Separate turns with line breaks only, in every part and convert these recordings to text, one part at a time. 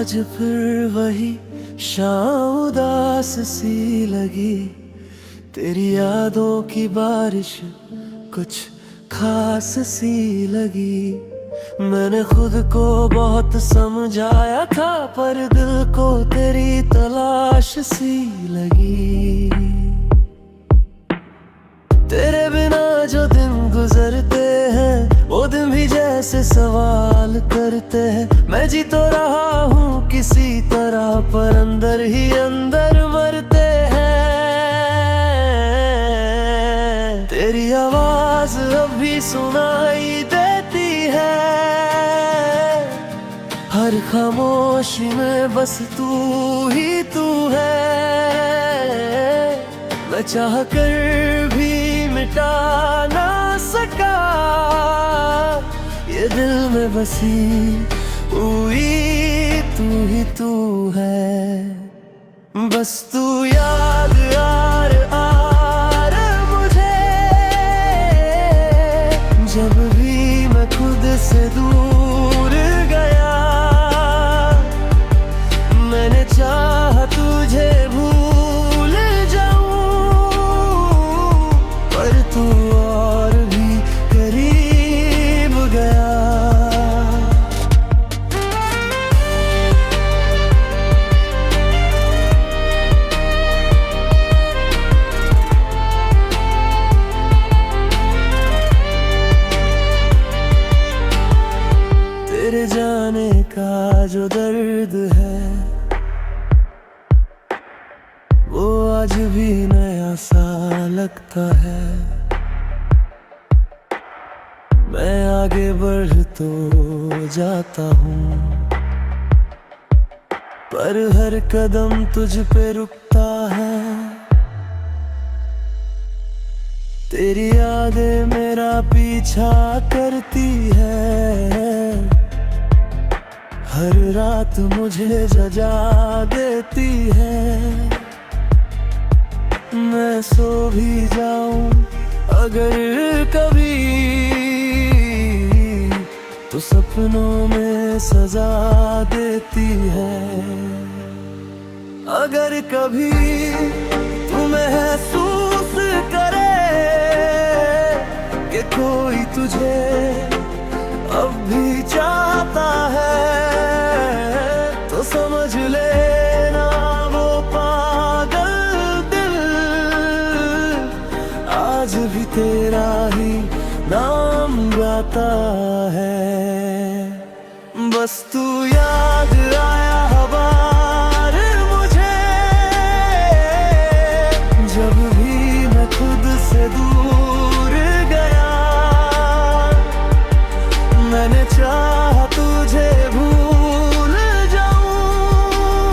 आज फिर वही शाम उदास सी लगी। तेरी यादों की बारिश कुछ खास सी लगी। मैंने खुद को बहुत समझाया था, पर दिल को तेरी तलाश सी लगी। तेरे बिना जो दिन गुजरते हैं, वो दिन भी जैसे सवाल करते हैं। मैं जी तो रहा हूँ किसी तरह, पर अंदर ही अंदर मरते हैं। तेरी आवाज अब भी सुनाई देती है, हर खामोशी में बस तू ही तू है। मैं चाह कर भी मिटा ना सका, ये दिल में बसी हुई तू ही तू है। बस तू याद आर आर मुझे, जब भी मैं खुद से दूर गया। मैंने चाहा तुझे भूल जाऊं, पर तू और भी करीब गया। तेरे जाने का जो दर्द है, वो आज भी नया सा लगता है। मैं आगे बढ़ तो जाता हूँ, पर हर कदम तुझ पे रुकता है। तेरी यादें मेरा पीछा करती है, हर रात मुझे जगा देती है। मैं सो भी जाऊं अगर कभी, तो सपनों में सजा देती है। अगर कभी तू महसूस करे कि कोई तुझे अब भी चाहता है, तो समझ लेना वो पागल दिल आज भी तेरा ही नाम गाता है। बस तू याद आया हबार मुझे, जब भी मैं खुद से दूर गया। मैंने चाहा तुझे भूल जाऊं,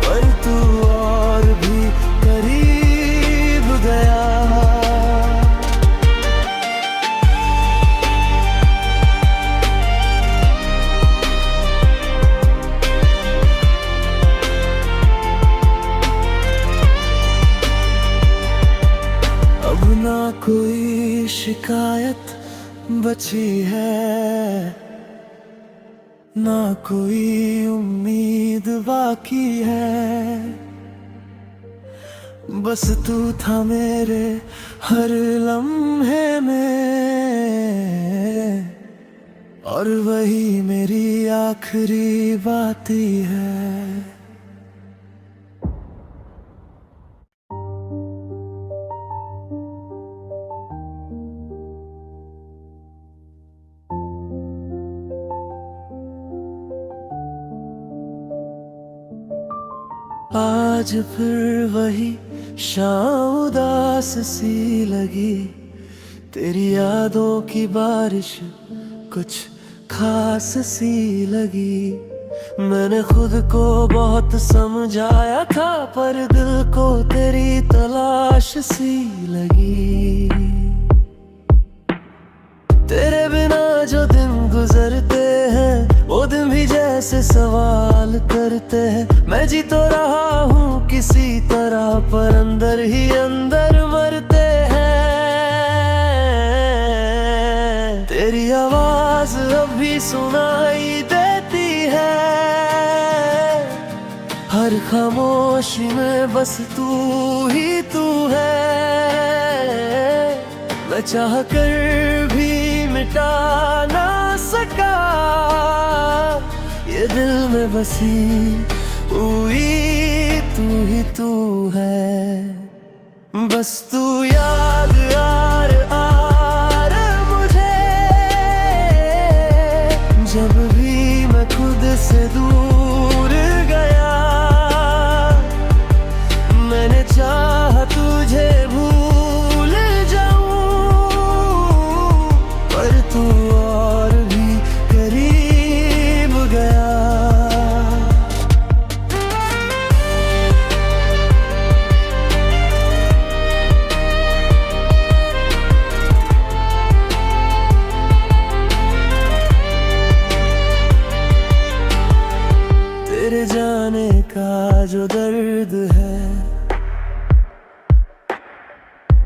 पर तू और भी करीब गया। अब ना कोई शिकायत बची है, ना कोई उम्मीद बाकी है। बस तू था मेरे हर लम्हे में, और वही मेरी आखिरी बाती है। आज फिर वही शाम उदास सी लगी। तेरी यादों की बारिश कुछ खास सी लगी। मैंने खुद को बहुत समझाया था, पर दिल को तेरी तलाश सी लगी। तेरे बिना जो दिन गुजरते हैं, वो दिन भी जैसे सवाल करते हैं। मैं जी तो रहा हूँ किसी तरह, पर अंदर ही अंदर मरते हैं। तेरी आवाज अब भी सुनाई देती है, हर खामोशी में बस तू ही तू है। मैं चाह कर भी मिटा ना सका ये दिल में बसी हुई तू ही तू है। बस तू याद आर मुझे जब भी मैं खुद से दूर गया। मैंने चाहा तुझे भूल जाऊं पर तू और भी करीब गया। तेरे जाने का जो दर्द है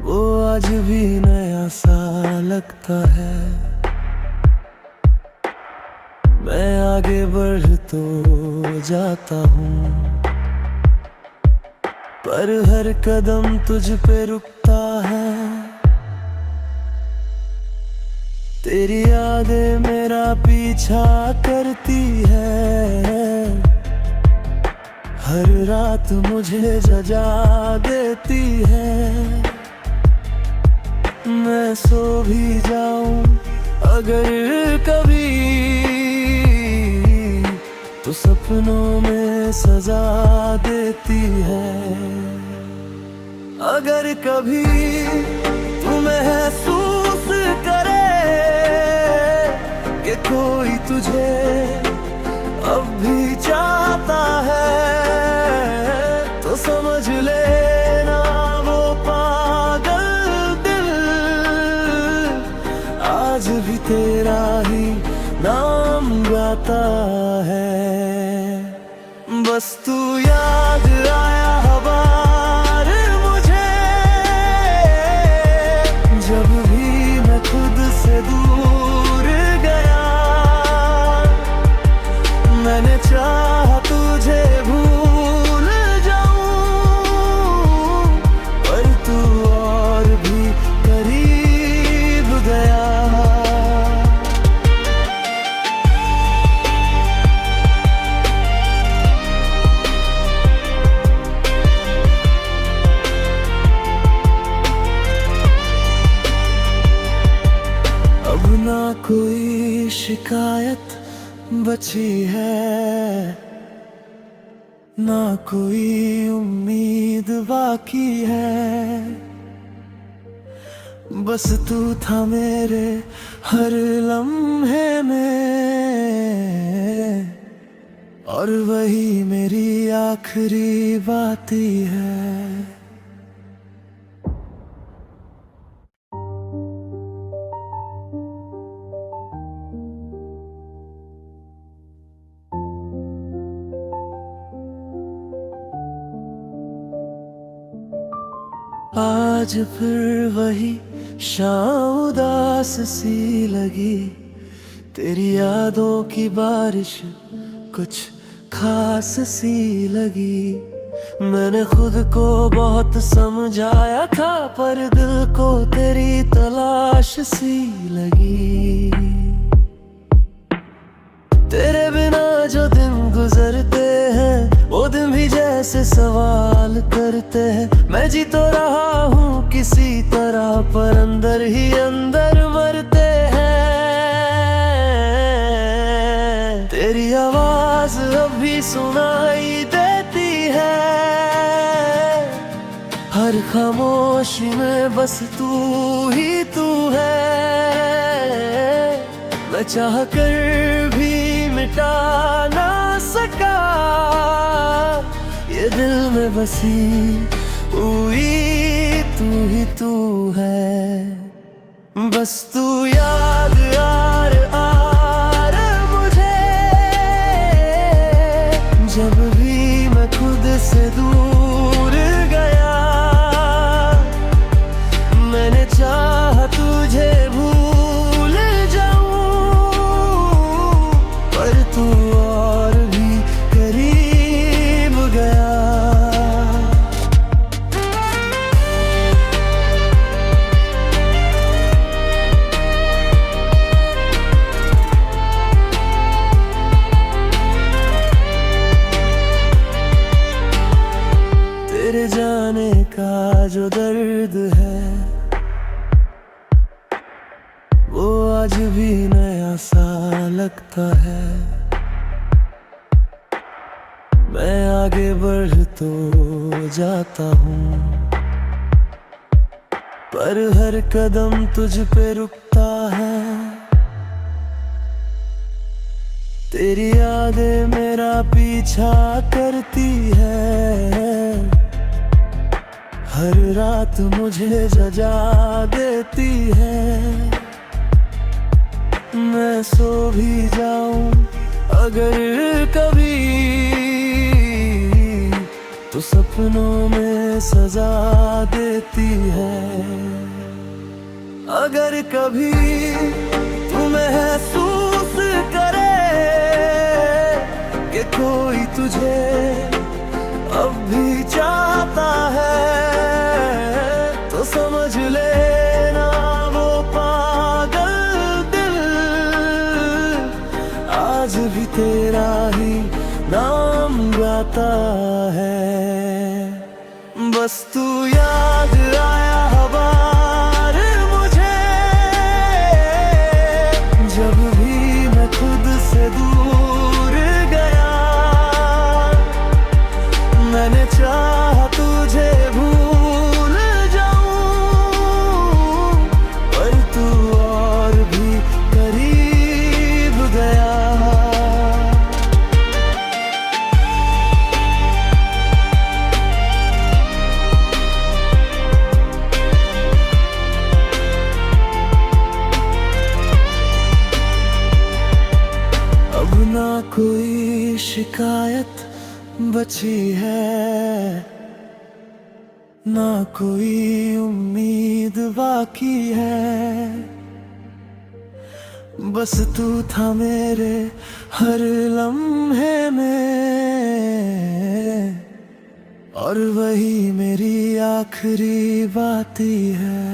वो आज भी नया सा लगता है। मैं आगे बढ़ तो जाता हूँ पर हर कदम तुझ पे रुकता है। तेरी यादें मेरा पीछा करती है। हर रात मुझे जगा देती है। मैं सो भी जाऊं अगर कभी तो सपनों में सजा देती है। अगर कभी तू महसूस करे कि कोई तुझे अब भी चाहता है तो समझ लेना वो पागल दिल आज भी तेरा ही नाम गाता है। बस तू याद आया हबार मुझे जब भी मैं खुद से दूर गया। मैंने चाहा तुझे भूल जाऊं पर तू और भी करीब गया। अब ना कोई शिकायत बची है ना कोई उम्मीद बाकी है। बस तू था मेरे हर लम्हे में और वही मेरी आखिरी बाती है। आज फिर वही शाम उदास सी लगी। तेरी यादों की बारिश कुछ खास सी लगी। मैंने खुद को बहुत समझाया था पर दिल को तेरी तलाश सी लगी। तेरे बिना जो दिन गुजरते हैं वो दिन भी जैसे सवाल करते हैं। मैं जी तो रहा हूँ किसी तरह पर अंदर ही अंदर मरते हैं। तेरी आवाज अब भी सुनाई देती है। हर खामोशी में बस तू ही तू है। मैं चाह कर भी मिटा ना सका ये दिल में बसी हुई तू ही तू है। बस तू याद आर मुझे जब भी मैं खुद से दूर गया। मैंने चाहा तुझे भूल जाऊं पर तू और भी करीब गया। जाने का जो दर्द है वो आज भी नया सा लगता है। मैं आगे बढ़ तो जाता हूँ पर हर कदम तुझ पे रुकता है। तेरी यादें मेरा पीछा करती है, हर रात मुझे जगा देती है। मैं सो भी जाऊं अगर कभी तो सपनों में सजा देती है। अगर कभी तू महसूस करे कि कोई तुझे अब भी चाहता है तो समझ लेना वो पागल दिल आज भी तेरा ही नाम गाता है। बस तू याद आया हबार मुझे जब भी मैं खुद से दूर गया। मैंने चाहा तुझे भूल जाऊं पर तू और भी करीब गया। अब ना कोई शिकायत बची है, ना कोई उम्मीद बाकी है। बस तू था मेरे हर लम्हे में और वही मेरी आखिरी बाती है।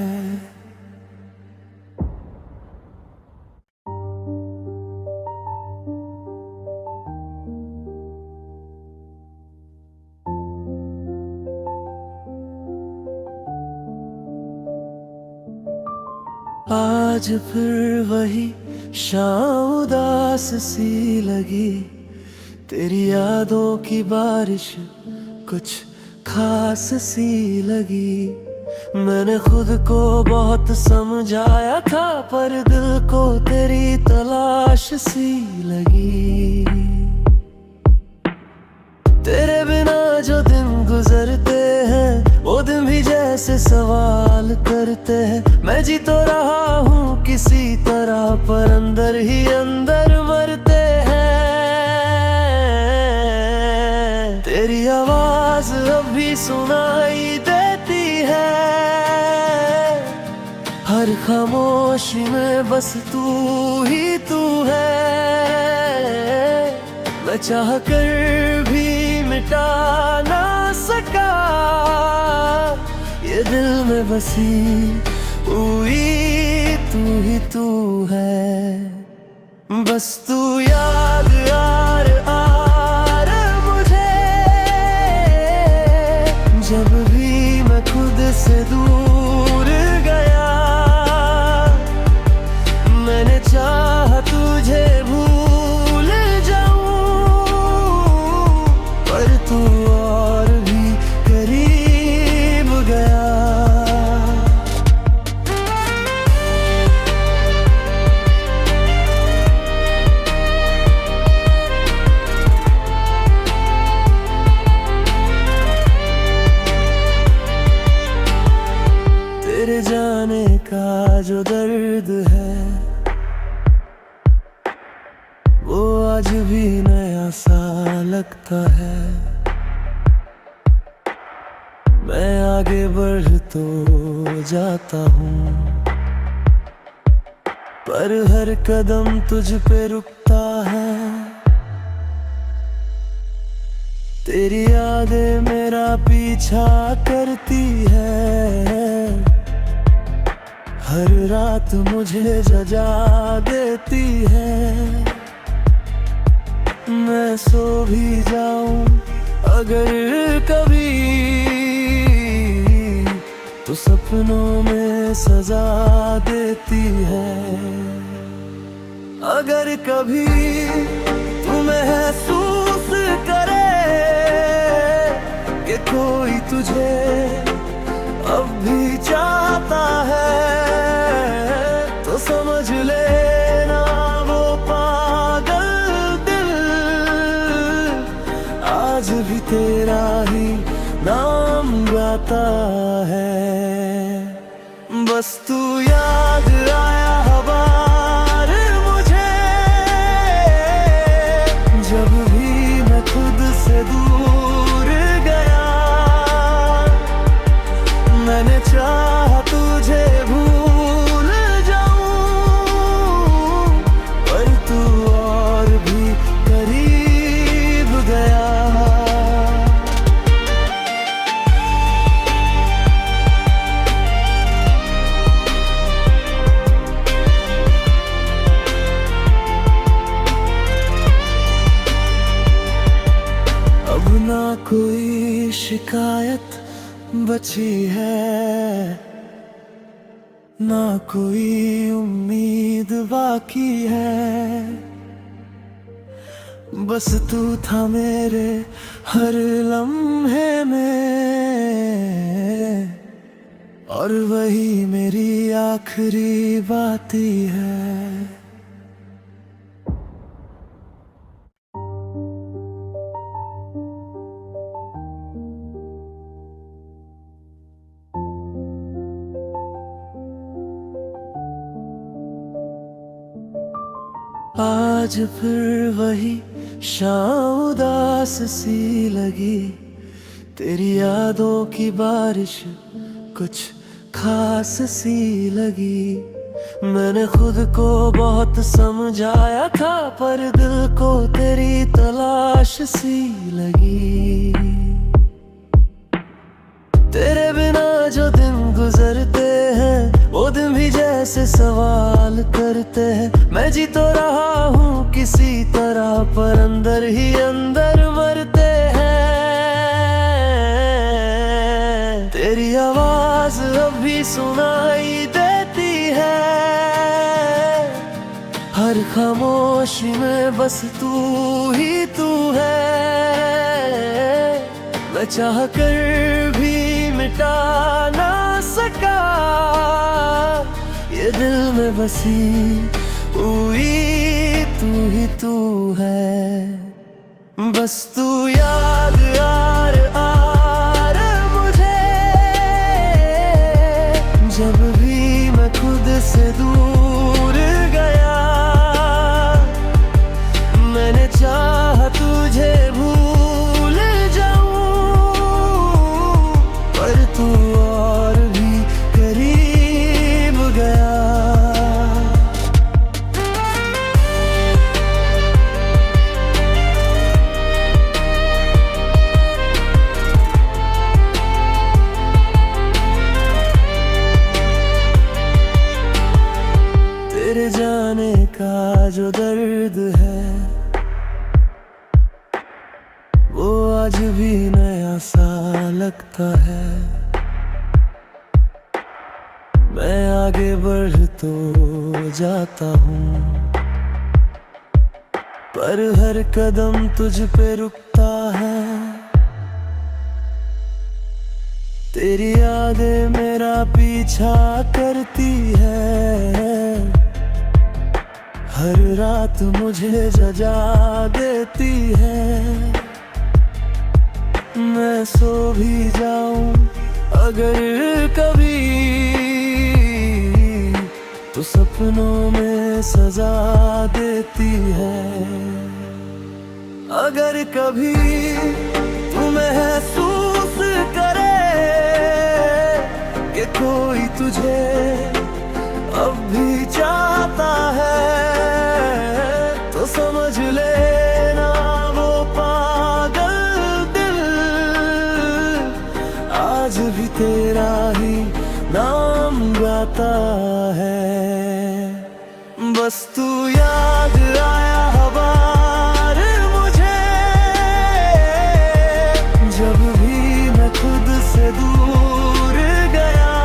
आज फिर वही शाम उदास सी लगी, तेरी यादों की बारिश कुछ खास सी लगी। मैंने खुद को बहुत समझाया था पर दिल को तेरी तलाश सी लगी। तेरे बिना जो दिन गुजरते हैं वो दिन भी जैसे सवाल करते हैं। मैं जी तो रहा हूँ किसी तरह पर अंदर ही अंदर मरते हैं। तेरी आवाज अब भी सुनाई देती है, हर खामोशी में बस तू ही तू है। मैं चाह कर भी मिटा ना सका ये दिल में बसी हुई तू ही तू है। बस तू याद आर मुझे जब भी मैं खुद से दूर गया। मैंने चाहा तुझे भूल जाऊं पर तू और भी करीब गया। तेरे जाने का जो दर्द है वो आज भी नया सा लगता है। मैं आगे बढ़ तो जाता हूँ पर हर कदम तुझ पे रुकता है। तेरी यादें मेरा पीछा करती है, हर रात मुझे जगा देती है। मैं सो भी जाऊं अगर कभी तो सपनों में सजा देती है। अगर कभी तू महसूस करे कि कोई तुझे अब भी चाहता है, तो समझ लेना वो पागल दिल आज भी तेरा ही नाम गाता है। बस तू याद आया हबार मुझे, जब भी मैं खुद से दूर गया। मैंने चाहा तुझे भूल जाऊं, पर तू और भी करीब गया। अब ना कोई शिकायत बची है, ना कोई उम्मीद बाकी है। बस तू था मेरे हर लम्हे में, और वही मेरी आखिरी बाती है। आज फिर वही शाम उदास सी लगी, तेरी यादों की बारिश कुछ खास सी लगी। मैंने खुद को बहुत समझाया था, पर दिल को तेरी तलाश सी लगी। तेरे बिना जो दिन गुजरते हैं, वो दिन भी जैसे सवाल करते हैं। मैं जी तो रहा हूँ किसी तरह, पर अंदर ही अंदर मरते हैं। तेरी आवाज अब भी सुनाई देती है, हर खामोशी में बस तू ही तू है। मैं चाह कर भी मिटा ना सका, ये दिल में बसी हुई तू ही तू है। बस तू याद आर मुझे, जब भी मैं खुद से दूर गया। मैंने चाहा तुझे भूल जाऊं, पर तू और भी करीब गया। तेरे जाने का जो दर्द है, वो आज भी नया सा लगता है। मैं आगे बढ़ तो जाता हूँ, पर हर कदम तुझ पे रुकता है। तेरी यादें मेरा पीछा करती है, हर रात मुझे जगा देती है। मैं सो भी जाऊं अगर कभी, तो सपनों में सजा देती है। अगर कभी तू महसूस करे कि कोई तुझे अब भी चाहता है, तो समझ लेना वो पागल दिल आज भी तेरा ही नाम गाता है। बस तू याद आया हबार मुझे, जब भी मैं खुद से दूर गया।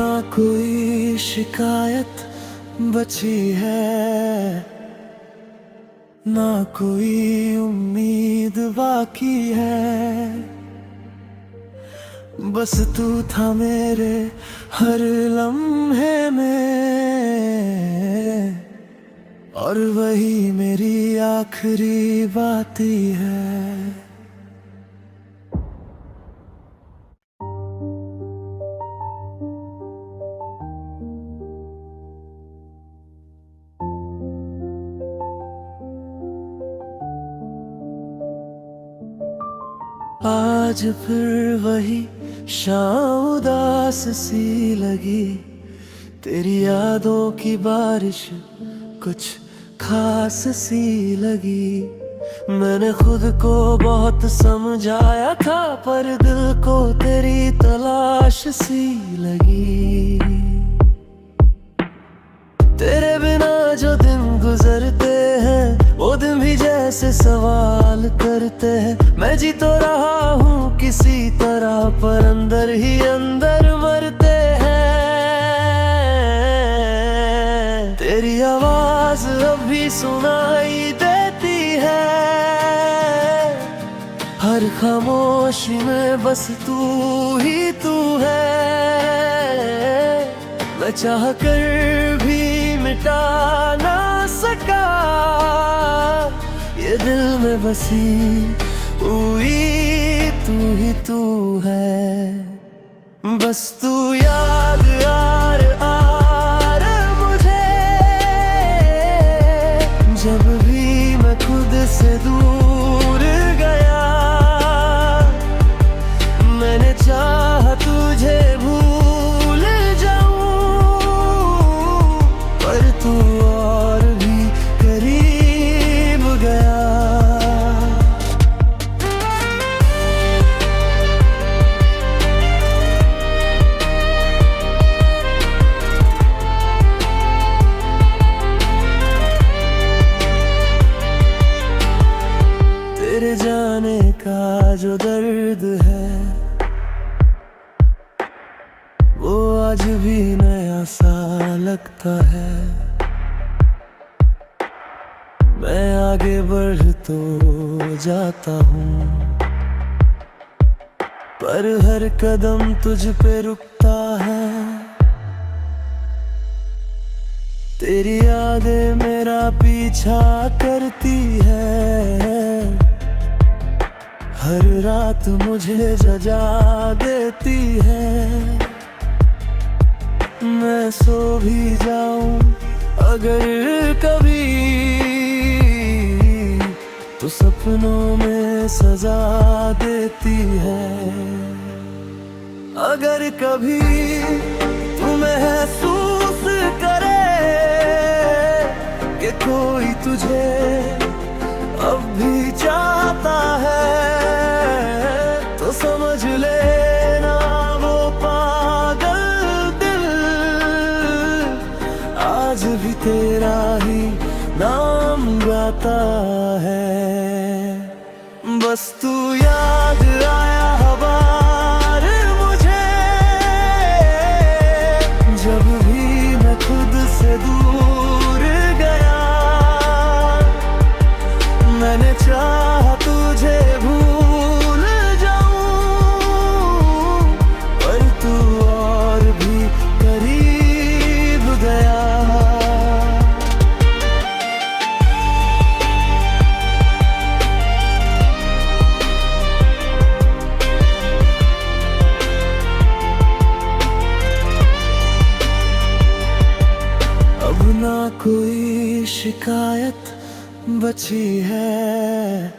ना कोई शिकायत बची है, ना कोई उम्मीद बाकी है। बस तू था मेरे हर लम्हे में, और वही मेरी आखिरी बाती है। आज फिर वही शाम उदास सी लगी, तेरी यादों की बारिश कुछ खास सी लगी। मैंने खुद को बहुत समझाया था, पर दिल को तेरी तलाश सी लगी। तेरे बिना जो दिन गुजरते हैं, वो दिन भी जैसे सवाल करते हैं। मैं जी तो रहा हूँ किसी तरह, पर अंदर ही अंदर मरते हैं। तेरी आवाज अब भी सुनाई देती है, हर खामोशी में बस तू ही तू है। मैं चाह कर भी मिटा ना सका, ये दिल में बसी हुई तू ही तू है। बस तू याद आर आर मुझे, जब भी मैं खुद से दूर गया। मैंने चाहा तुझे भूल जाऊं, पर तू और भी करीब गया। तेरे जाने का जो दर्द है, वो आज भी नया सा लगता है। मैं आगे बढ़ तो जाता हूँ, पर हर कदम तुझ पे रुकता है। तेरी यादें मेरा पीछा करती है, हर रात मुझे जगा देती है। मैं सो भी जाऊं अगर कभी, तो सपनों में सजा देती है। अगर कभी तू महसूस करे कि कोई तुझे अब भी चाहता है, तो समझ लेना वो पागल दिल आज भी तेरा ही नाम गाता है। बस तू याद आया हबार मुझे, जब भी मैं खुद से दूर गया। मैंने चाहा तुझे भूल जाऊं, पर तू और भी करीब गया। अब ना कोई शिकायत बची है,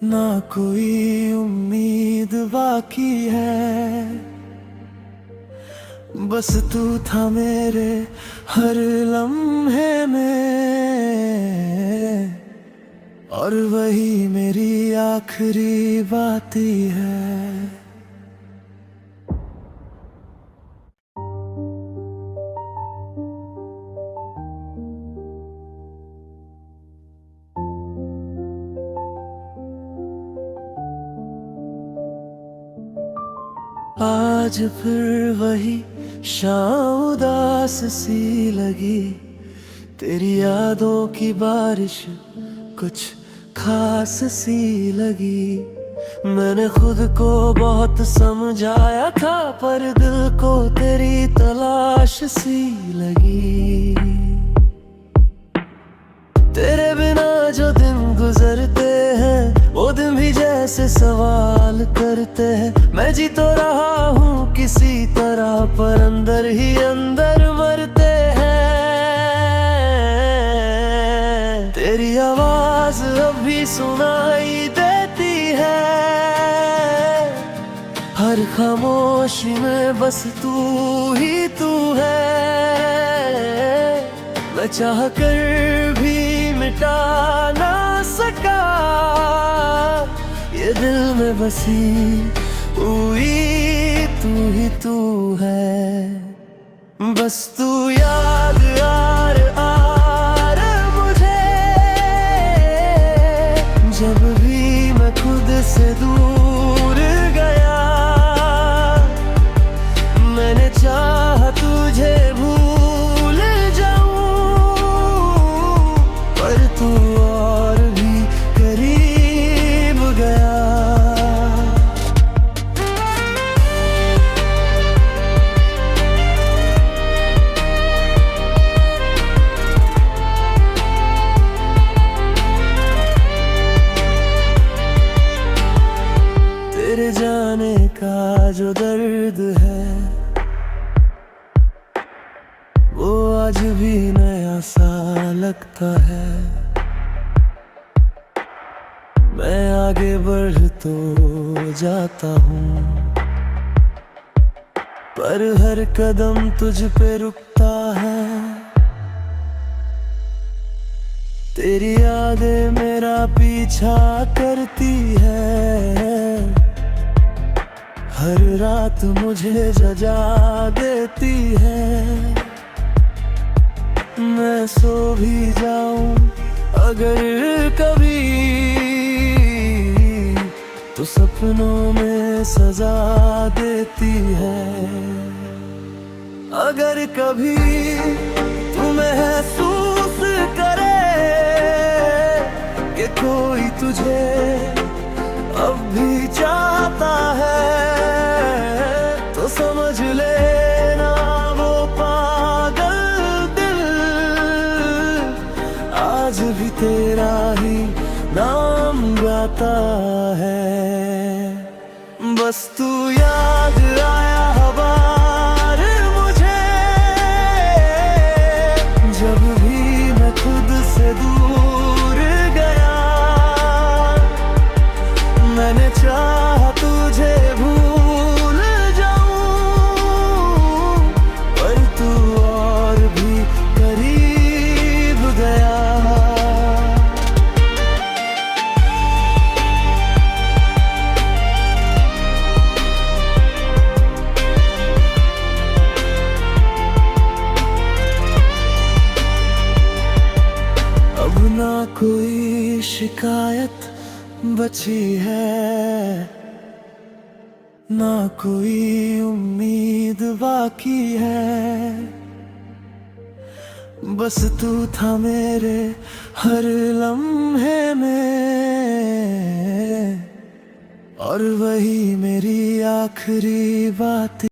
ना कोई उम्मीद बाकी है। बस तू था मेरे हर लम्हे में, और वही मेरी आखिरी बाती है। आज फिर वही शाम उदास सी लगी, तेरी यादों की बारिश कुछ खास सी लगी। मैंने खुद को बहुत समझाया था, पर दिल को तेरी तलाश सी लगी। तेरे बिना जो दिन गुजरते हैं, वो दिन भी जैसे सवाल करते हैं। मैं जी तो रहा हूँ किसी तरह, पर अंदर ही अंदर मरते हैं। तेरी आवाज अब भी सुनाई देती है, हर खामोशी में बस तू ही तू है। मैं चाह कर भी मिटा ना सका, ये दिल में बसी हुई तू ही तू है। बस तू याद आर आर मुझे, जब भी मैं खुद से दूर गया। मैंने चाहा तुझे भूल जाऊं, पर तू और भी करीब गया। तेरे जाने का जो दर्द है, वो आज भी नया सा लगता है। मैं आगे बढ़ तो जाता हूँ, पर हर कदम तुझ पे रुकता है। तेरी यादें मेरा पीछा करती है, हर रात मुझे जगा देती है। मैं सो भी जाऊं अगर कभी, तो सपनों में सजा देती है। अगर कभी तू महसूस करे कि कोई तुझे अब भी चाहता है, तो समझ लेना वो पागल दिल आज भी तेरा ही नाम गाता है। बस तू याद आया हबार मुझे, जब भी मैं खुद से दूर गया। मैंने चाहा तुझे भूल जाऊं, पर तू और भी करीब गया। अब ना कोई शिकायत बची है, ना कोई उम्मीद बाकी है। बस तू था मेरे हर लम्हे में, और वही मेरी आखिरी बात।